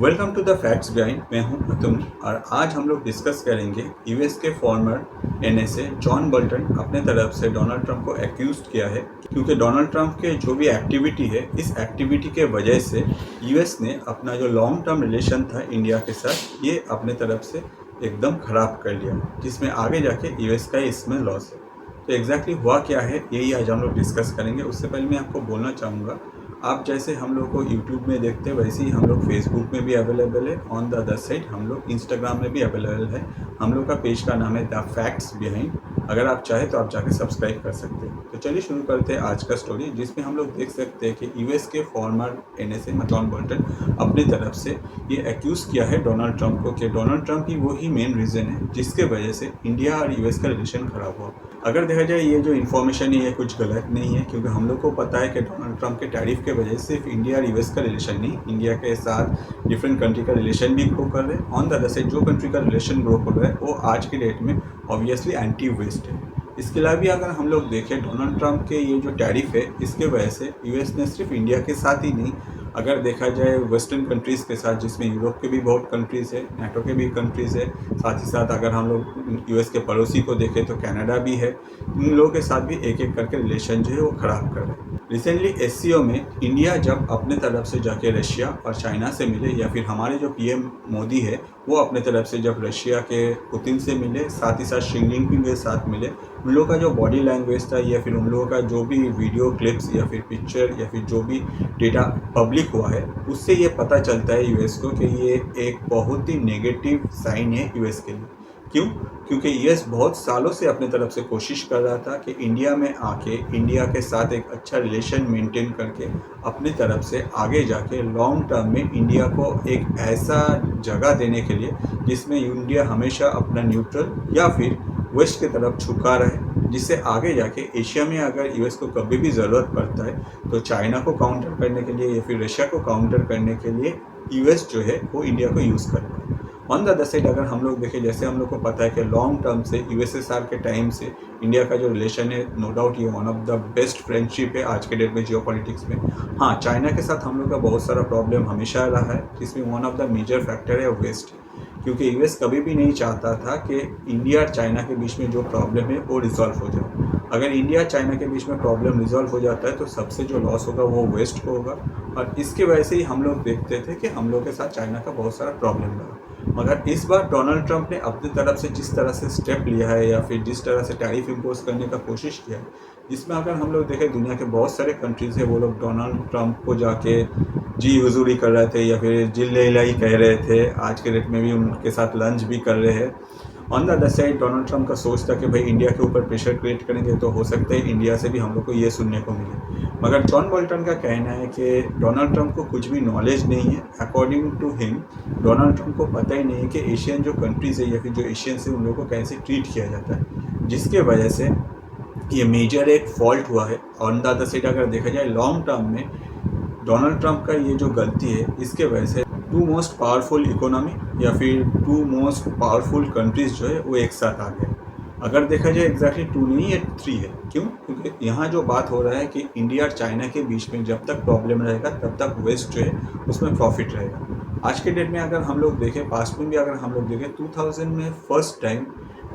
Welcome to the facts behind. मैं हूं अतुल और आज हम लोग डिस्कस करेंगे यूएस के फॉर्मर एनएसए जॉन बोल्टन अपने तरफ से डोनाल्ड ट्रंप को एक्यूज किया है क्योंकि डोनाल्ड ट्रंप के जो भी एक्टिविटी है इस एक्टिविटी के वजह से यूएस ने अपना जो लॉन्ग टर्म रिलेशन था इंडिया के साथ ये अपने तरफ से एकदम ख़राब कर लिया, जिसमें आगे जाके यूएस का इसमें लॉस है। तो एग्जैक्टली हुआ क्या है यही आज हम लोग डिस्कस करेंगे। उससे पहले मैं आपको बोलना चाहूँगा, आप जैसे हम लोग को यूट्यूब में देखते हैं वैसे ही हम लोग फेसबुक में भी अवेलेबल है। ऑन द अदर साइड हम लोग इंस्टाग्राम में भी अवेलेबल है। हम लोग का पेज का नाम है द फैक्ट्स बिहाइंड। अगर आप चाहें तो आप जाके सब्सक्राइब कर सकते हैं। तो चलिए शुरू करते हैं आज का स्टोरी, जिसमें हम लोग देख सकते हैं कि यूएस के फॉर्मर एनएसए जॉन बोल्टन अपनी तरफ से ये एक्यूज़ किया है डोनाल्ड ट्रंप को कि डोनाल्ड ट्रंप ही वही मेन रीज़न है जिसके वजह से इंडिया और यूएस का रिलेशन ख़राब हुआ। अगर देखा जाए ये जो इन्फॉर्मेशन है ये कुछ गलत नहीं है, क्योंकि हम लोग को पता है कि डोनाल्ड ट्रंप के टैरिफ के वजह से सिर्फ इंडिया और यूएस का रिलेशन नहीं, इंडिया के साथ डिफरेंट कंट्री का रिलेशन भी ग्रो कर रहे हैं। ऑन द अदर साइड जो कंट्री का रिलेशन ग्रो कर रहा है वो आज के डेट में ऑब्वियसली एंटी वेस्ट है। इसके अलावा भी अगर हम लोग देखें डोनाल्ड ट्रंप के ये जो टैरिफ है इसके वजह से यूएस ने सिर्फ इंडिया के साथ ही नहीं, अगर देखा जाए वेस्टर्न कंट्रीज़ के साथ जिसमें यूरोप के भी बहुत कंट्रीज़ है, नाटो के भी कंट्रीज़ है, साथ ही साथ अगर हम लोग यूएस के पड़ोसी को देखें तो कनाडा भी है। इन लोगों के साथ भी एक एक करके रिलेशन जो है वो ख़राब कर रहे हैं। रिसेंटली एससीओ में इंडिया जब अपने तरफ से जाके रशिया और चाइना से मिले, या फिर हमारे जो पीएम मोदी है वो अपने तरफ से जब रशिया के पुतिन से मिले, साथ ही साथ शी जिनपिंग के साथ मिले, उन लोगों का जो बॉडी लैंग्वेज था या फिर उन लोगों का जो भी वीडियो क्लिप्स या फिर पिक्चर या फिर जो भी डेटा पब्लिक हुआ है उससे ये पता चलता है यूएस को कि ये एक बहुत ही नेगेटिव साइन है यूएस के लिए। क्यों? क्योंकि यूएस बहुत सालों से अपने तरफ से कोशिश कर रहा था कि इंडिया में आके इंडिया के साथ एक अच्छा रिलेशन मेंटेन करके अपने तरफ से आगे जाके लॉन्ग टर्म में इंडिया को एक ऐसा जगह देने के लिए जिसमें इंडिया हमेशा अपना न्यूट्रल या फिर वेस्ट की तरफ झुका रहे, जिससे आगे जाके एशिया में अगर यूएस को कभी भी ज़रूरत पड़ता है तो चाइना को काउंटर करने के लिए या फिर रशिया को काउंटर करने के लिए यूएस जो है वो इंडिया को यूज़ कर पाए। ऑन द अदर साइड अगर हम लोग देखें, जैसे हम लोग को पता है कि लॉन्ग टर्म से यूएसएसआर के टाइम से इंडिया का जो रिलेशन है नो डाउट ये one of the best friendship है आज के डेट में जियोपॉलिटिक्स में। हाँ, चाइना के साथ हम लोग का बहुत सारा प्रॉब्लम हमेशा रहा है, जिसमें one of the major factor है वेस्ट, क्योंकि यूएस कभी भी नहीं चाहता था कि इंडिया और चाइना के बीच में जो प्रॉब्लम है वो रिजॉल्व हो जाए। अगर इंडिया चाइना के बीच में प्रॉब्लम रिजॉल्व हो जाता है तो सबसे जो लॉस होगा वो वेस्ट को होगा, और इसके वजह से ही हम लोग देखते थे कि हम लोग के साथ चाइना का बहुत सारा प्रॉब्लम रहा। मगर इस बार डोनाल्ड ट्रंप ने अपनी तरफ से जिस तरह से स्टेप लिया है या फिर जिस तरह से टैरिफ इम्पोज करने का कोशिश किया है, जिसमें अगर हम लोग देखें दुनिया के बहुत सारे कंट्रीज़ है वो लोग डोनाल्ड ट्रंप को जाके जी हुजूरी कर रहे थे या फिर जिल्लेलाई कह रहे थे, आज के डेट में भी उनके साथ लंच भी कर रहे हैं। On the other side Donald Trump का सोच था कि भाई इंडिया के ऊपर प्रेशर क्रिएट करेंगे तो हो सकता है इंडिया से भी हम लोग को ये सुनने को मिले। मगर जॉन बोल्टन का कहना है कि डोनाल्ड ट्रंप को कुछ भी नॉलेज नहीं है। According to him Donald Trump को पता ही नहीं है कि एशियन जो कंट्रीज़ है या फिर जो एशियंस है उन लोगों को कैसे ट्रीट किया जाता है, जिसके वजह से ये मेजर एक फॉल्ट हुआ है। ऑन द अदर साइड अगर देखा जाए लॉन्ग टर्म में डोनाल्ड ट्रंप का ये जो गलती है इसके वजह से टू मोस्ट पावरफुल इकोनॉमी या फिर टू मोस्ट पावरफुल कंट्रीज़ जो है वो एक साथ आ गए। अगर देखा जाए एग्जैक्टली टू नहीं है, 3 है। क्यों? क्योंकि यहाँ जो बात हो रहा है कि इंडिया और चाइना के बीच में जब तक प्रॉब्लम रहेगा तब तक वेस्ट जो है उसमें प्रॉफिट रहेगा। आज के डेट में अगर हम लोग देखें, पास्ट में भी अगर हम लोग देखें, 2000 में फर्स्ट टाइम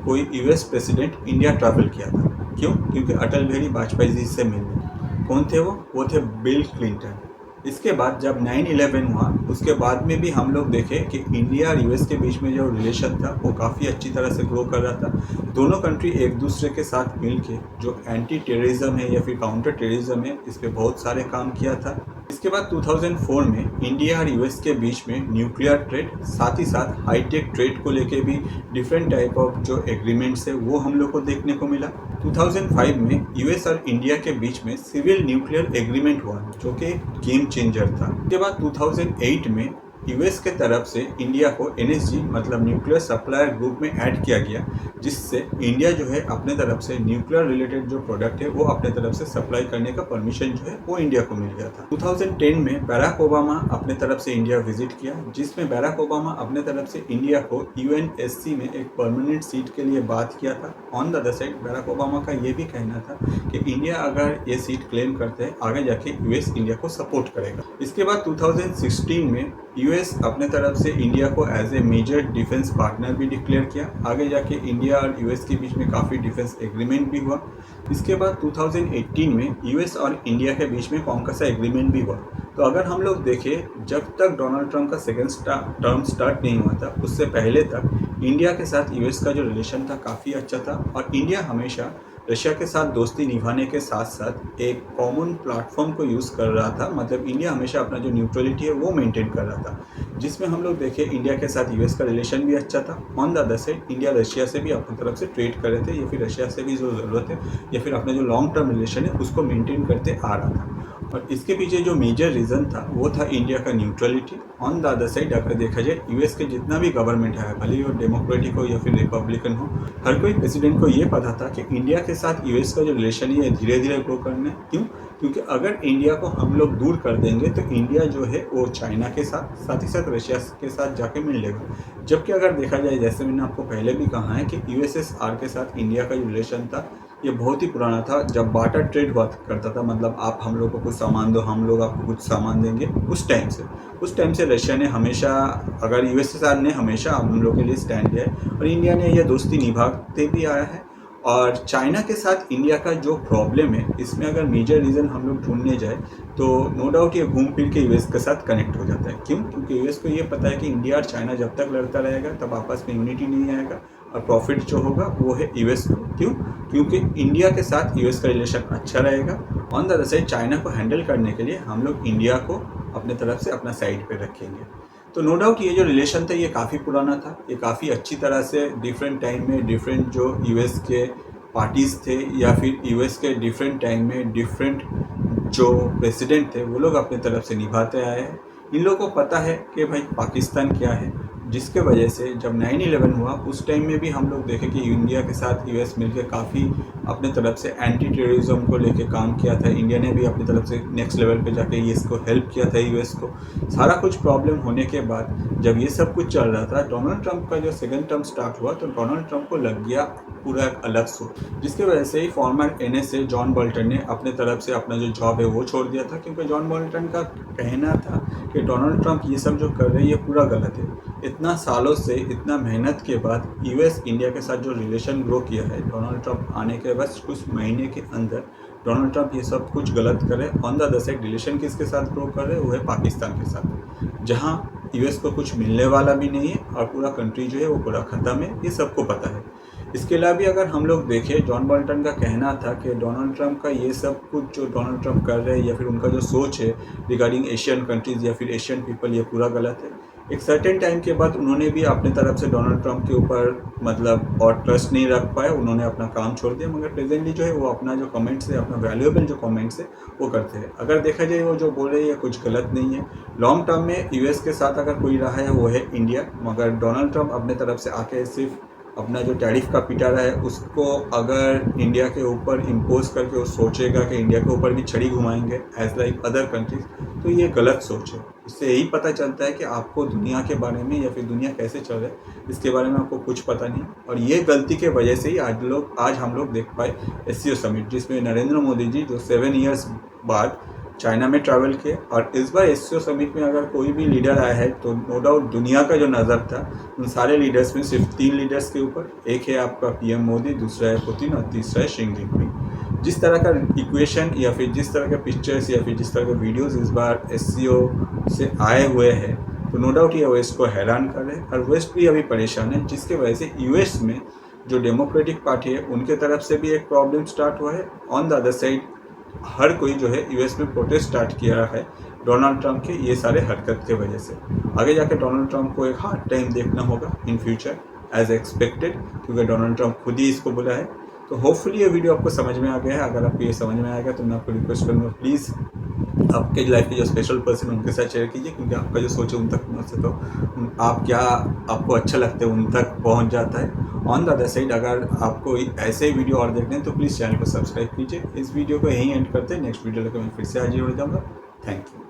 कोई यूएस प्रेसिडेंट इंडिया ट्रैवल किया था। क्यों? क्योंकि अटल बिहारी वाजपेयी जी से मिलने। कौन थे वो थे बिल क्लिंटन। इसके बाद जब 9/11 हुआ उसके बाद में भी हम लोग देखें कि इंडिया और यूएस के बीच में जो रिलेशन था वो काफ़ी अच्छी तरह से ग्रो कर रहा था। दोनों कंट्री एक दूसरे के साथ मिल के जो एंटी टेररिज्म है या फिर काउंटर टेररिज्म है इस पर बहुत सारे काम किया था। इसके बाद 2004 में इंडिया और यूएस के बीच में न्यूक्लियर ट्रेड, साथ ही साथ हाईटेक ट्रेड को लेके भी डिफरेंट टाइप ऑफ जो एग्रीमेंट्स है वो हम लोग को देखने को मिला। 2005 में यूएस और इंडिया के बीच में सिविल न्यूक्लियर एग्रीमेंट हुआ जो कि गेम चेंजर था। उसके बाद 2008 में यूएस के तरफ से इंडिया को एनएसजी मतलब न्यूक्लियर सप्लायर ग्रुप में ऐड किया गया, जिससे इंडिया जो है अपने तरफ से न्यूक्लियर रिलेटेड जो प्रोडक्ट है वो अपने तरफ से सप्लाई करने का परमिशन जो है वो इंडिया को मिल गया था। 2010 में बैराक ओबामा अपने तरफ से इंडिया विजिट किया, जिसमें बैराक ओबामा अपने तरफ से इंडिया को यूएनएससी में एक परमानेंट सीट के लिए बात किया था। On the other side बैराक Obama का ये भी कहना था कि इंडिया अगर ये सीट क्लेम करते हैं आगे जाके यूएस इंडिया को सपोर्ट करेगा। इसके बाद 2016 में यूएस अपने तरफ से इंडिया को as a major defence partner भी डिक्लेयर किया। आगे जाके इंडिया और यूएस के बीच में काफ़ी डिफेंस एग्रीमेंट भी हुआ। इसके बाद 2018 में यूएस और इंडिया के बीच में कॉन्कसा एग्रीमेंट भी हुआ। तो अगर हम लोग देखें, जब तक डोनाल्ड ट्रंप का सेकेंड टर्म स्टार्ट नहीं हुआ था, उससे पहले तक इंडिया के साथ यूएस का जो रिलेशन था काफ़ी अच्छा था और इंडिया हमेशा रशिया के साथ दोस्ती निभाने के साथ साथ एक कॉमन प्लेटफॉर्म को यूज़ कर रहा था। मतलब इंडिया हमेशा अपना जो न्यूट्रलिटी है वो मेंटेन कर रहा था, जिसमें हम लोग देखें इंडिया के साथ यूएस का रिलेशन भी अच्छा था। On the other side India Russia से भी अपनी तरफ से ट्रेड कर रहे थे या फिर रशिया से भी जो ज़रूरत है या फिर अपना जो लॉन्ग टर्म रिलेशन है उसको मेंटेन करते आ रहा था। और इसके पीछे जो मेजर रीज़न था वो था इंडिया का neutrality. On the other side अगर देखा जाए यूएस के जितना भी गवर्नमेंट है, भले ही वो डेमोक्रेटिक हो या फिर रिपब्लिकन हो, हर कोई प्रेसिडेंट को ये पता था कि इंडिया के साथ यूएस का जो रिलेशन है धीरे धीरे ग्रो करना है। क्यों? क्योंकि अगर इंडिया को हम लोग दूर कर देंगे तो इंडिया जो है वो चाइना के साथ ही साथ रशिया के साथ जाके मिल लेगा। जबकि अगर देखा जाए, जैसे मैंने आपको पहले भी कहा है कि यूएसएसआर के साथ इंडिया का जो रिलेशन था ये बहुत ही पुराना था। जब बार्टर ट्रेड हुआ करता था, मतलब आप हम लोग को कुछ सामान दो, हम लोग आपको कुछ सामान देंगे, उस टाइम से रशिया ने हमेशा, अगर यूएसएसआर ने हमेशा हम लोग के लिए स्टैंड लिया है और इंडिया ने यह दोस्ती निभाते भी आया है। और चाइना के साथ इंडिया का जो प्रॉब्लम है, इसमें अगर मेजर रीज़न हम लोग ढूंढने जाए तो नो डाउट ये घूम फिर के यूएस के साथ कनेक्ट हो जाता है। क्यों? क्योंकि यूएस को ये पता है कि इंडिया और चाइना जब तक लड़ता रहेगा तब आपस में यूनिटी नहीं आएगा और प्रॉफिट जो होगा वो है यूएस को। क्यों? क्योंकि इंडिया के साथ यूएस का रिलेशन अच्छा रहेगा। On the other side China को हैंडल करने के लिए हम लोग इंडिया को अपने तरफ से अपना साइड पे रखेंगे। तो नो डाउट ये जो रिलेशन था ये काफ़ी पुराना था, ये काफ़ी अच्छी तरह से डिफरेंट टाइम में डिफरेंट जो यूएस के पार्टीज़ थे या फिर यूएस के डिफरेंट टाइम में डिफरेंट जो प्रेसिडेंट थे वो लोग अपने तरफ से निभाते आए हैं। इन लोगों को पता है कि भाई पाकिस्तान क्या है, जिसके वजह से जब 9/11 हुआ उस टाइम में भी हम लोग देखें कि इंडिया के साथ यूएस मिलकर काफ़ी अपने तरफ से एंटी टेररिज्म को लेके काम किया था। इंडिया ने भी अपनी तरफ से नेक्स्ट लेवल पे जाके ये इसको हेल्प किया था यूएस को। सारा कुछ प्रॉब्लम होने के बाद जब ये सब कुछ चल रहा था, डोनाल्ड ट्रंप का जो सेकेंड टर्म स्टार्ट हुआ तो डोनाल्ड ट्रंप को लग गया पूरा एक अलग सोच, जिसके वजह से ही फॉर्मर एनएसए जॉन बोल्टन ने अपने तरफ से अपना जो जॉब है वो छोड़ दिया था। क्योंकि जॉन बोल्टन का कहना था कि डोनाल्ड ट्रंप ये सब जो कर रहे हैं ये पूरा गलत है। इतना सालों से इतना मेहनत के बाद यूएस इंडिया के साथ जो रिलेशन ग्रो किया है, डोनाल्ड ट्रंप आने के बस कुछ महीने के अंदर डोनाल्ड ट्रंप ये सब कुछ गलत करे। On the other side relation किसके साथ ग्रो कर रहे हैं? वो है पाकिस्तान के साथ, जहाँ यूएस को कुछ मिलने वाला भी नहीं है और पूरा कंट्री जो है वो पूरा ख़त्म है, ये सबको पता है। इसके अलावा भी अगर हम लोग देखें, जॉन बोल्टन का कहना था कि डोनाल्ड ट्रंप का ये सब कुछ जो डोनाल्ड ट्रंप कर रहे हैं या फिर उनका जो सोच है रिगार्डिंग एशियन कंट्रीज़ या फिर एशियन पीपल, ये पूरा गलत है। एक सर्टेन टाइम के बाद उन्होंने भी अपने तरफ से डोनाल्ड ट्रंप के ऊपर मतलब और ट्रस्ट नहीं रख पाए, उन्होंने अपना काम छोड़ दिया। मगर प्रेजेंटली जो है वो अपना जो कमेंट्स है, अपना वैल्यूएबल जो कमेंट्स है वो करते हैं। अगर देखा जाए वो जो बोल रहे हैं कुछ गलत नहीं है। लॉन्ग टर्म में यूएस के साथ अगर कोई रहा है वो है इंडिया, मगर डोनाल्ड ट्रंप अपने तरफ से आके सिर्फ अपना जो टैरिफ का पिटारा है उसको अगर इंडिया के ऊपर इम्पोज करके वो सोचेगा कि इंडिया के ऊपर भी छड़ी घुमाएंगे एज लाइक अदर कंट्रीज, तो ये गलत सोच है। इससे यही पता चलता है कि आपको दुनिया के बारे में या फिर दुनिया कैसे चल रहा है इसके बारे में आपको कुछ पता नहीं। और ये गलती के वजह से ही आज हम लोग देख पाए एससीओ समिट, जिसमें नरेंद्र मोदी जी जो 7 ईयर्स बाद चाइना में ट्रैवल किए। और इस बार एससीओ समिट में अगर कोई भी लीडर आया है तो नो डाउट दुनिया का जो नज़र था उन सारे लीडर्स में सिर्फ 3 लीडर्स के ऊपर, एक है आपका पीएम मोदी, दूसरा है पुतिन और तीसरा है शी जिनपिंग। जिस तरह का इक्वेशन या फिर जिस तरह के पिक्चर्स या फिर जिस तरह के वीडियोस इस बार एससीओ से आए हुए हैं तो नो डाउट ये वेस्ट को हैरान कर रहे हैं और वेस्ट भी अभी परेशान है, जिसके वजह से यूएस में जो डेमोक्रेटिक पार्टी है उनके तरफ से भी एक प्रॉब्लम स्टार्ट हुआ है। ऑन द अदर साइड हर कोई जो है यूएस में प्रोटेस्ट स्टार्ट किया है डोनाल्ड ट्रंप के ये सारे हरकत के वजह से। आगे जाके डोनाल्ड ट्रंप को एक हार्ड टाइम देखना होगा इन फ्यूचर एज एक्सपेक्टेड, क्योंकि डोनाल्ड ट्रंप खुद ही इसको बोला है। तो होपफुली ये वीडियो आपको समझ में आ गया है। अगर आपको ये समझ में आएगा तो मैं आपको रिक्वेस्ट करूँगा प्लीज़ आपके लाइफ के जो स्पेशल पर्सन उनके साथ शेयर कीजिए, क्योंकि आपका जो सोच है उन तक पहुँच से तो आप क्या आपको अच्छा लगता है उन तक पहुँच जाता है। ऑन द अदर साइड अगर आपको ऐसे ही वीडियो और देखने हैं तो प्लीज़ चैनल को सब्सक्राइब कीजिए। इस वीडियो को यहीं एंड करते हैं, नेक्स्ट वीडियो लेकर मैं फिर से हाजिर हो जाऊँगा। Thank you.